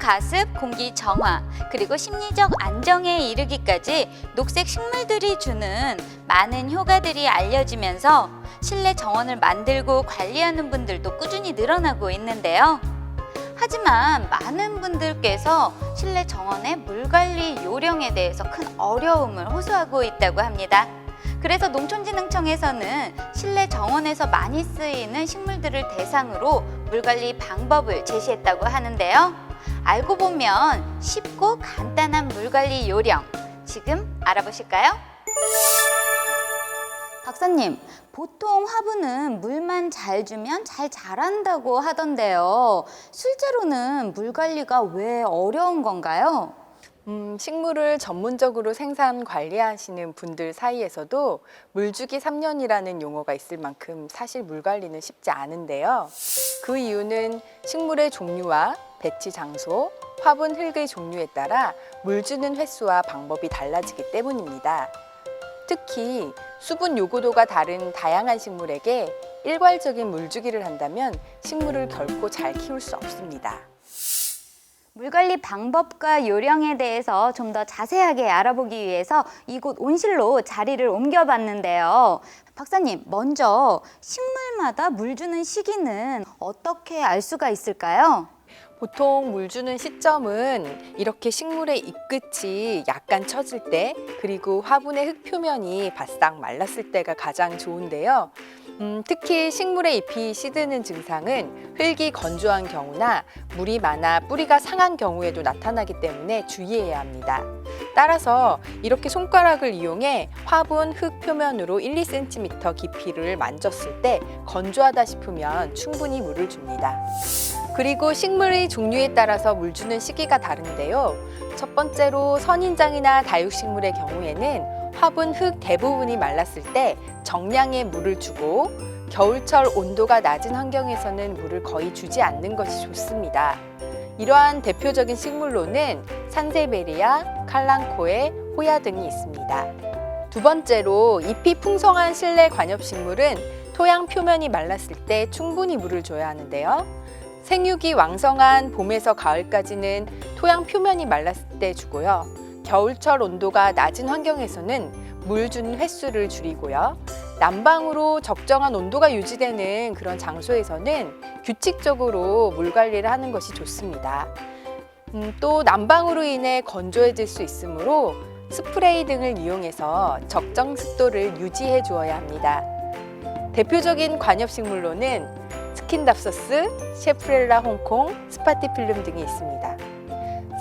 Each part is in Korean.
가습, 공기 정화, 그리고 심리적 안정에 이르기까지 녹색 식물들이 주는 많은 효과들이 알려지면서 실내 정원을 만들고 관리하는 분들도 꾸준히 늘어나고 있는데요. 하지만 많은 분들께서 실내 정원의 물관리 요령에 대해서 큰 어려움을 호소하고 있다고 합니다. 그래서 농촌진흥청에서는 실내 정원에서 많이 쓰이는 식물들을 대상으로 물관리 방법을 제시했다고 하는데요. 알고 보면 쉽고 간단한 물관리 요령, 지금 알아보실까요? 박사님, 보통 화분은 물만 잘 주면 잘 자란다고 하던데요. 실제로는 물 관리가 왜 어려운 건가요? 식물을 전문적으로 생산 관리하시는 분들 사이에서도 물주기 3년이라는 용어가 있을 만큼 사실 물 관리는 쉽지 않은데요. 그 이유는 식물의 종류와 배치 장소, 화분 흙의 종류에 따라 물 주는 횟수와 방법이 달라지기 때문입니다. 특히 수분 요구도가 다른 다양한 식물에게 일괄적인 물주기를 한다면 식물을 결코 잘 키울 수 없습니다. 물관리 방법과 요령에 대해서 좀 더 자세하게 알아보기 위해서 이곳 온실로 자리를 옮겨봤는데요. 박사님, 먼저 식물마다 물 주는 시기는 어떻게 알 수가 있을까요? 보통 물 주는 시점은 이렇게 식물의 잎끝이 약간 처질 때, 그리고 화분의 흙 표면이 바싹 말랐을 때가 가장 좋은데요. 특히 식물의 잎이 시드는 증상은 흙이 건조한 경우나 물이 많아 뿌리가 상한 경우에도 나타나기 때문에 주의해야 합니다. 따라서 이렇게 손가락을 이용해 화분 흙 표면으로 1, 2cm 깊이를 만졌을 때 건조하다 싶으면 충분히 물을 줍니다. 그리고 식물의 종류에 따라서 물 주는 시기가 다른데요. 첫 번째로 선인장이나 다육식물의 경우에는 화분 흙 대부분이 말랐을 때 정량의 물을 주고, 겨울철 온도가 낮은 환경에서는 물을 거의 주지 않는 것이 좋습니다. 이러한 대표적인 식물로는 산세베리아, 칼랑코에, 호야 등이 있습니다. 두 번째로 잎이 풍성한 실내 관엽식물은 토양 표면이 말랐을 때 충분히 물을 줘야 하는데요. 생육이 왕성한 봄에서 가을까지는 토양 표면이 말랐을 때 주고요. 겨울철 온도가 낮은 환경에서는 물 주는 횟수를 줄이고요. 난방으로 적정한 온도가 유지되는 그런 장소에서는 규칙적으로 물 관리를 하는 것이 좋습니다. 또 난방으로 인해 건조해질 수 있으므로 스프레이 등을 이용해서 적정 습도를 유지해 주어야 합니다. 대표적인 관엽식물로는 스킨답서스, 셰프렐라 홍콩, 스파티필름 등이 있습니다.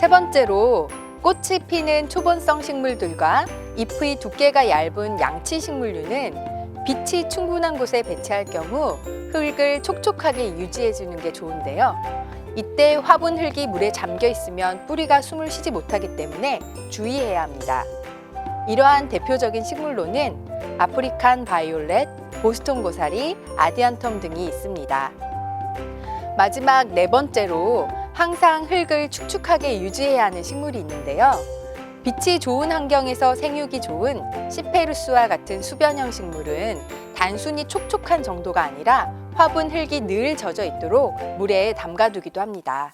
세 번째로 꽃이 피는 초본성 식물들과 잎의 두께가 얇은 양치 식물류는 빛이 충분한 곳에 배치할 경우 흙을 촉촉하게 유지해 주는 게 좋은데요. 이때 화분 흙이 물에 잠겨 있으면 뿌리가 숨을 쉬지 못하기 때문에 주의해야 합니다. 이러한 대표적인 식물로는 아프리칸 바이올렛, 보스턴 고사리, 아디안텀 등이 있습니다. 마지막 네 번째로 항상 흙을 축축하게 유지해야 하는 식물이 있는데요. 빛이 좋은 환경에서 생육이 좋은 시페루스와 같은 수변형 식물은 단순히 촉촉한 정도가 아니라 화분 흙이 늘 젖어 있도록 물에 담가두기도 합니다.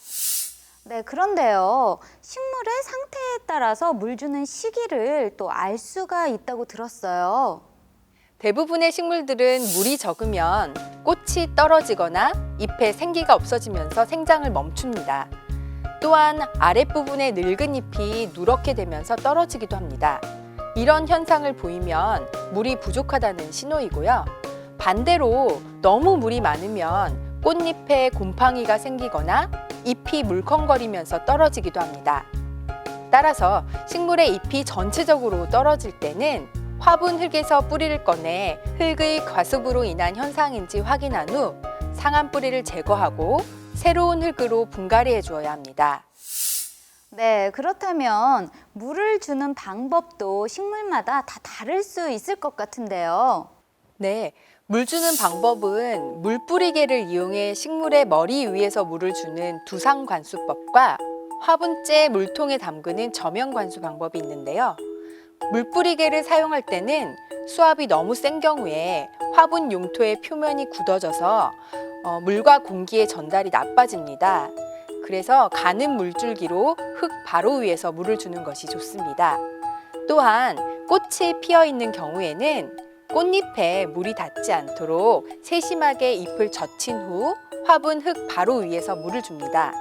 네, 그런데요. 식물의 상태에 따라서 물 주는 시기를 또 알 수가 있다고 들었어요. 대부분의 식물들은 물이 적으면 꽃이 떨어지거나 잎에 생기가 없어지면서 생장을 멈춥니다. 또한 아랫부분의 늙은 잎이 누렇게 되면서 떨어지기도 합니다. 이런 현상을 보이면 물이 부족하다는 신호이고요. 반대로 너무 물이 많으면 꽃잎에 곰팡이가 생기거나 잎이 물컹거리면서 떨어지기도 합니다. 따라서 식물의 잎이 전체적으로 떨어질 때는 화분 흙에서 뿌리를 꺼내 흙의 과습으로 인한 현상인지 확인한 후 상한 뿌리를 제거하고 새로운 흙으로 분갈이해 주어야 합니다. 네, 그렇다면 물을 주는 방법도 식물마다 다 다를 수 있을 것 같은데요. 네, 물 주는 방법은 물뿌리개를 이용해 식물의 머리 위에서 물을 주는 두상관수법과 화분째 물통에 담그는 저면관수 방법이 있는데요. 물뿌리개를 사용할 때는 수압이 너무 센 경우에 화분 용토의 표면이 굳어져서 물과 공기의 전달이 나빠집니다. 그래서 가는 물줄기로 흙 바로 위에서 물을 주는 것이 좋습니다. 또한 꽃이 피어 있는 경우에는 꽃잎에 물이 닿지 않도록 세심하게 잎을 젖힌 후 화분 흙 바로 위에서 물을 줍니다.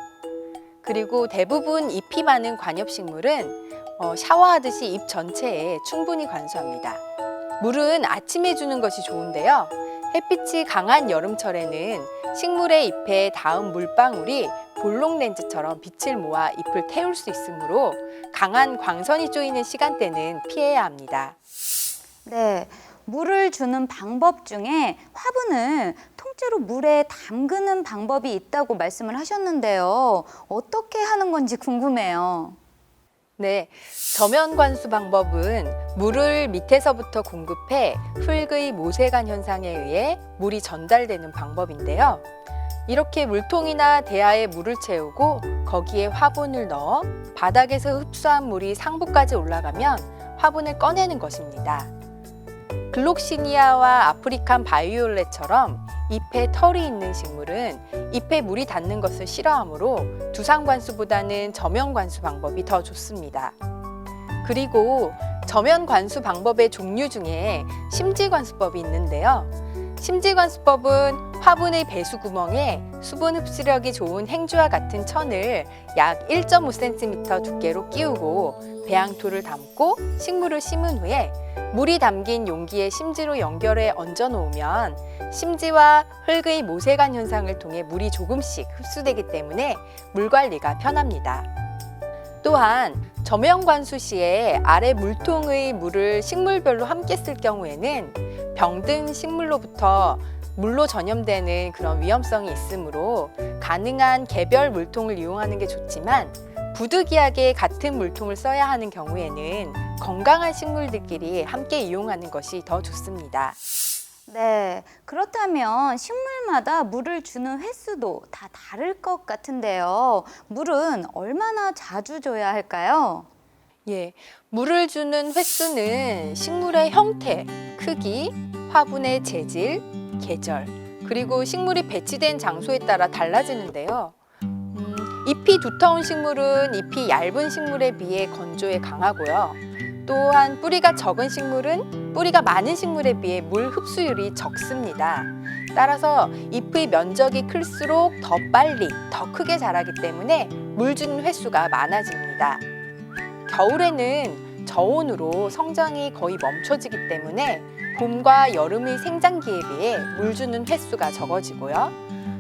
그리고 대부분 잎이 많은 관엽식물은 샤워하듯이 잎 전체에 충분히 관수합니다. 물은 아침에 주는 것이 좋은데요. 햇빛이 강한 여름철에는 식물의 잎에 닿은 물방울이 볼록 렌즈처럼 빛을 모아 잎을 태울 수 있으므로 강한 광선이 쪼이는 시간대는 피해야 합니다. 네, 물을 주는 방법 중에 화분을 통째로 물에 담그는 방법이 있다고 말씀을 하셨는데요. 어떻게 하는 건지 궁금해요. 네, 저면 관수 방법은 물을 밑에서부터 공급해 흙의 모세관 현상에 의해 물이 전달되는 방법인데요. 이렇게 물통이나 대야에 물을 채우고 거기에 화분을 넣어 바닥에서 흡수한 물이 상부까지 올라가면 화분을 꺼내는 것입니다. 글록시니아와 아프리칸 바이올렛처럼 잎에 털이 있는 식물은 잎에 물이 닿는 것을 싫어하므로 두상관수보다는 저면관수 방법이 더 좋습니다. 그리고 저면관수 방법의 종류 중에 심지관수법이 있는데요. 심지관수법은 화분의 배수 구멍에 수분 흡수력이 좋은 행주와 같은 천을 약 1.5cm 두께로 끼우고 배양토를 담고 식물을 심은 후에 물이 담긴 용기에 심지로 연결해 얹어 놓으면 심지와 흙의 모세관 현상을 통해 물이 조금씩 흡수되기 때문에 물 관리가 편합니다. 또한 저면관수 시에 아래 물통의 물을 식물별로 함께 쓸 경우에는 병든 식물로부터 물로 전염되는 그런 위험성이 있으므로 가능한 개별 물통을 이용하는 게 좋지만 부득이하게 같은 물통을 써야 하는 경우에는 건강한 식물들끼리 함께 이용하는 것이 더 좋습니다. 네, 그렇다면 식물마다 물을 주는 횟수도 다 다를 것 같은데요. 물은 얼마나 자주 줘야 할까요? 예, 물을 주는 횟수는 식물의 형태, 크기, 화분의 재질, 계절, 그리고 식물이 배치된 장소에 따라 달라지는데요. 잎이 두터운 식물은 잎이 얇은 식물에 비해 건조에 강하고요. 또한 뿌리가 적은 식물은 뿌리가 많은 식물에 비해 물 흡수율이 적습니다. 따라서 잎의 면적이 클수록 더 빨리, 더 크게 자라기 때문에 물 주는 횟수가 많아집니다. 겨울에는 저온으로 성장이 거의 멈춰지기 때문에 봄과 여름의 생장기에 비해 물 주는 횟수가 적어지고요.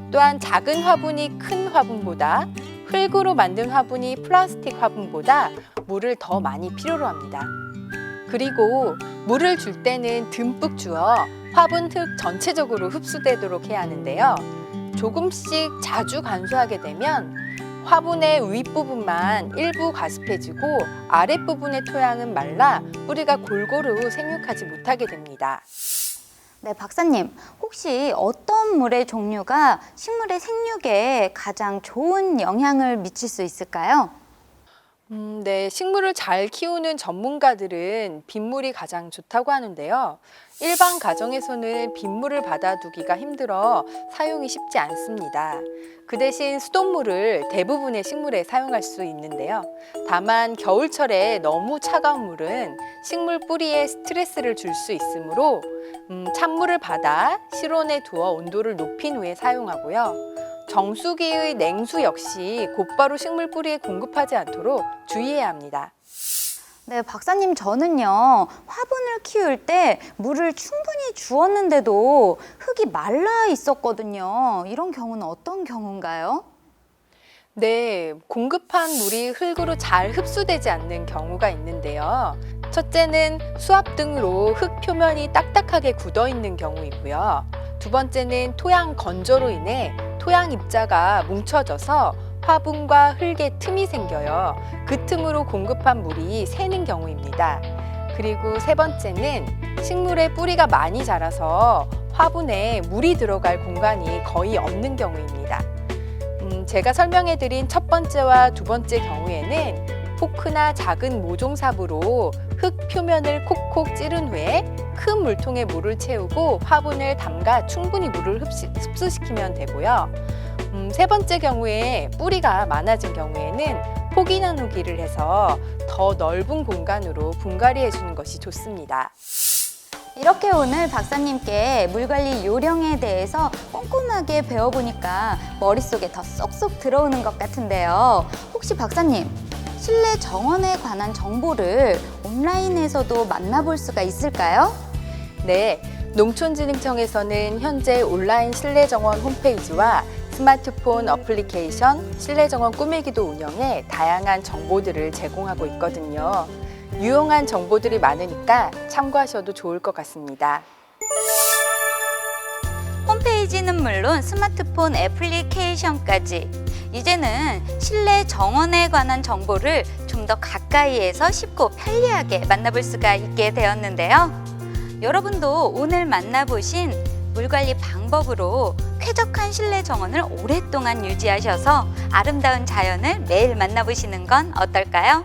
또한 작은 화분이 큰 화분보다 흙으로 만든 화분이 플라스틱 화분보다 물을 더 많이 필요로 합니다. 그리고 물을 줄 때는 듬뿍 주어 화분 흙 전체적으로 흡수되도록 해야 하는데요. 조금씩 자주 관수하게 되면 화분의 윗부분만 일부 가습해지고 아랫부분의 토양은 말라 뿌리가 골고루 생육하지 못하게 됩니다. 네, 박사님, 혹시 어떤 물의 종류가 식물의 생육에 가장 좋은 영향을 미칠 수 있을까요? 네, 식물을 잘 키우는 전문가들은 빗물이 가장 좋다고 하는데요. 일반 가정에서는 빗물을 받아두기가 힘들어 사용이 쉽지 않습니다. 그 대신 수돗물을 대부분의 식물에 사용할 수 있는데요. 다만 겨울철에 너무 차가운 물은 식물 뿌리에 스트레스를 줄 수 있으므로 찬물을 받아 실온에 두어 온도를 높인 후에 사용하고요. 정수기의 냉수 역시 곧바로 식물 뿌리에 공급하지 않도록 주의해야 합니다. 네, 박사님, 저는요, 화분을 키울 때 물을 충분히 주었는데도 흙이 말라 있었거든요. 이런 경우는 어떤 경우인가요? 네, 공급한 물이 흙으로 잘 흡수되지 않는 경우가 있는데요. 첫째는 수압 등으로 흙 표면이 딱딱하게 굳어 있는 경우이고요. 두 번째는 토양 건조로 인해 토양 입자가 뭉쳐져서 화분과 흙에 틈이 생겨요. 그 틈으로 공급한 물이 새는 경우입니다. 그리고 세 번째는 식물의 뿌리가 많이 자라서 화분에 물이 들어갈 공간이 거의 없는 경우입니다. 제가 설명해드린 첫 번째와 두 번째 경우에는 포크나 작은 모종삽으로 흙 표면을 콕콕 찌른 후에 큰 물통에 물을 채우고 화분을 담가 충분히 물을 흡수시키면 되고요. 세 번째 경우에 뿌리가 많아진 경우에는 포기 나누기를 해서 더 넓은 공간으로 분갈이 해주는 것이 좋습니다. 이렇게 오늘 박사님께 물관리 요령에 대해서 꼼꼼하게 배워보니까 머릿속에 더 쏙쏙 들어오는 것 같은데요. 혹시 박사님, 실내 정원에 관한 정보를 온라인에서도 만나볼 수가 있을까요? 네, 농촌진흥청에서는 현재 온라인 실내정원 홈페이지와 스마트폰 어플리케이션 실내정원 꾸미기도 운영해 다양한 정보들을 제공하고 있거든요. 유용한 정보들이 많으니까 참고하셔도 좋을 것 같습니다. 홈페이지는 물론 스마트폰 애플리케이션까지 이제는 실내 정원에 관한 정보를 좀 더 가까이에서 쉽고 편리하게 만나볼 수가 있게 되었는데요. 여러분도 오늘 만나보신 물관리 방법으로 쾌적한 실내 정원을 오랫동안 유지하셔서 아름다운 자연을 매일 만나보시는 건 어떨까요?